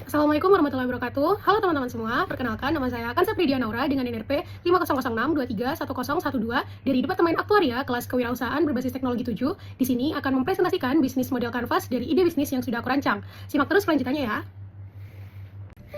Assalamualaikum warahmatullahi wabarakatuh. Halo teman-teman semua, perkenalkan nama saya Kansa Pridia Naura dengan NRP 5006231012 dari Departemen Aktuaria kelas Kewirausahaan berbasis Teknologi 7. Di sini akan mempresentasikan bisnis model kanvas dari ide bisnis yang sudah aku rancang. Simak terus kelanjutannya ya.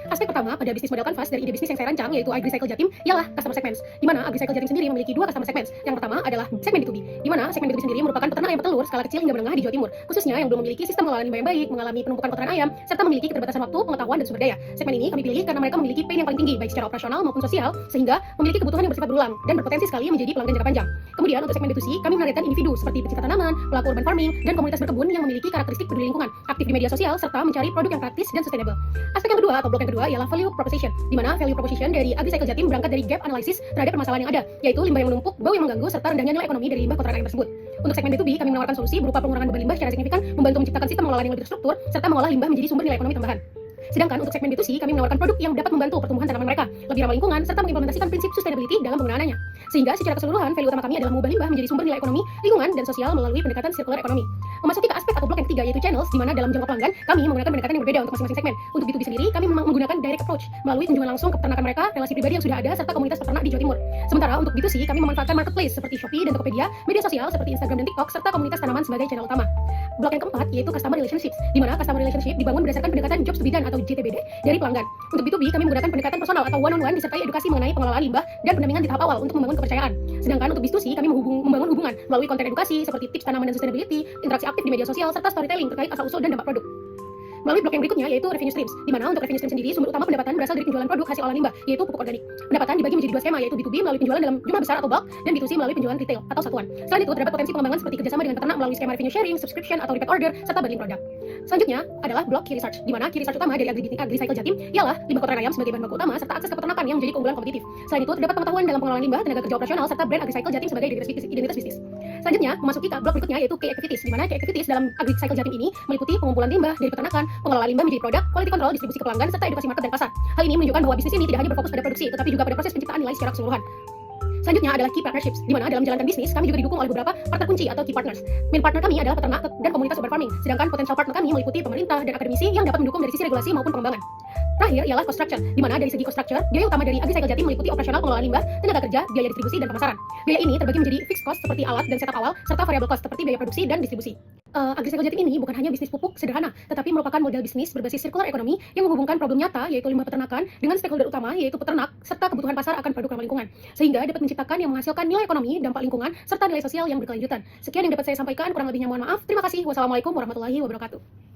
Aspek pertama pada bisnis model kanvas dari ide bisnis yang saya rancang yaitu AgriCycle Jatim ialah customer segments, di mana AgriCycle Jatim sendiri memiliki dua customer segments. Yang pertama adalah segmen B2B, di mana segmen B2B sendiri merupakan peternak ayam petelur skala kecil hingga menengah di Jawa Timur, khususnya yang belum memiliki sistem pengelolaan limbah yang baik, mengalami penumpukan kotoran ayam, serta memiliki keterbatasan waktu, pengetahuan, dan sumber daya. Segmen ini kami pilih karena mereka memiliki pain yang paling tinggi baik secara operasional maupun sosial, sehingga memiliki kebutuhan yang bersifat berulang dan berpotensi sekali menjadi pelanggan jangka panjang. Kemudian untuk segmen B2C, kami menargetkan individu seperti pecinta tanaman, pelaku urban farming, dan komunitas berkebun yang memiliki karakteristik peduli lingkungan, aktif di media sosial, serta mencari produk yang praktis dan sustainable. Aspek yang kedua atau blok yang kedua ialah value proposition, di mana value proposition dari AgriCycle Jatim berangkat dari gap analysis terhadap permasalahan yang ada, yaitu limbah yang menumpuk, bau yang mengganggu, serta rendahnya nilai ekonomi dari limbah kotoran ayam tersebut. Untuk segmen B2B, kami menawarkan solusi berupa pengurangan beban limbah secara signifikan, membantu menciptakan sistem pengelolaan yang lebih terstruktur, serta mengolah limbah menjadi sumber nilai ekonomi tambahan. Sedangkan untuk segmen B2C, kami menawarkan produk yang dapat membantu pertumbuhan tanaman mereka, lebih ramah lingkungan, serta mengimplementasikan prinsip sustainability dalam penggunaannya. Sehingga secara keseluruhan, value utama kami adalah mengubah limbah menjadi sumber nilai ekonomi, lingkungan, dan sosial melalui pendekatan circular economy. Memasuki ke aspek atau blok yang ketiga yaitu channels, di mana dalam jangka pelanggan, kami menggunakan pendekatan yang berbeda untuk masing-masing segmen. Untuk B2B sendiri, kami memang menggunakan direct approach, melalui kunjungan langsung ke peternakan mereka, relasi pribadi yang sudah ada, serta komunitas peternak di Jawa Timur. Sementara untuk B2C, kami memanfaatkan marketplace seperti Shopee dan Tokopedia, media sosial seperti Instagram dan TikTok, serta komunitas tanaman sebagai channel utama. Blok yang keempat yaitu customer relationships, di mana customer relationship dibangun berdasarkan pendekatan jobs to be done atau JTBD dari pelanggan. Untuk B2B, kami menggunakan pendekatan personal atau one-on-one disertai edukasi mengenai pengelolaan limbah dan pendampingan di tahap awal untuk membangun kepercayaan. Sedangkan untuk B2C, kami membangun hubungan melalui konten edukasi seperti tips tanaman dan sustainability, interaksi aktif di media sosial, serta storytelling terkait asal-usul dan dampak produk. Melalui blok yang berikutnya yaitu revenue streams, di mana untuk revenue stream sendiri sumber utama pendapatan berasal dari penjualan produk hasil olahan limbah, yaitu pupuk organik. Pendapatan dibagi menjadi dua skema, yaitu B2B melalui penjualan dalam jumlah besar atau bulk, dan B2C melalui penjualan retail atau satuan. Selain itu, terdapat potensi pengembangan seperti kerjasama dengan peternak melalui skema revenue sharing, subscription atau repeat order, serta bundling produk. Selanjutnya adalah blok key research, di mana key research utama dari AgriCycle Jatim ialah limbah kotoran ayam sebagai bahan baku utama serta akses ke peternakan yang menjadi keunggulan kompetitif. Selain itu, terdapat pengetahuan dalam pengelolaan limbah, tenaga kerja operasional, serta brand AgriCycle Jatim sebagai identitas bisnis. Selanjutnya, memasuki ke blok berikutnya yaitu key activities, di mana key activities dalam AgriCycle Jatim ini meliputi pengumpulan limbah dari peternakan, pengelolaan limbah menjadi produk, quality control, distribusi ke pelanggan, serta edukasi market dan pasar. Hal ini menunjukkan bahwa bisnis ini tidak hanya berfokus pada produksi, tetapi juga pada proses penciptaan nilai secara keseluruhan. Selanjutnya adalah key partnerships, di mana dalam menjalankan bisnis kami juga didukung oleh beberapa partner kunci atau key partners. Main partner kami adalah peternak dan komunitas urban farming, sedangkan potential partner kami meliputi pemerintah dan akademisi yang dapat mendukung dari sisi regulasi maupun pengembangan. Terakhir ialah cost structure, di mana dari segi cost structure, biaya utama dari AgriCycle Jatim meliputi operasional pengelolaan limbah, tenaga kerja, biaya distribusi, dan pemasaran. Biaya ini terbagi menjadi fixed cost seperti alat dan setup awal, serta variable cost seperti biaya produksi dan distribusi. AgriCycle Jatim ini bukan hanya bisnis pupuk sederhana, tetapi merupakan model bisnis berbasis circular economy yang menghubungkan problem nyata, yaitu limbah peternakan, dengan stakeholder utama, yaitu peternak, serta kebutuhan pasar akan produk ramah lingkungan, sehingga dapat menciptakan yang menghasilkan nilai ekonomi, dampak lingkungan, serta nilai sosial yang berkelanjutan. Sekian yang dapat saya sampaikan, kurang lebihnya mohon maaf. Terima kasih. Wassalamualaikum warahmatullahi wabarakatuh.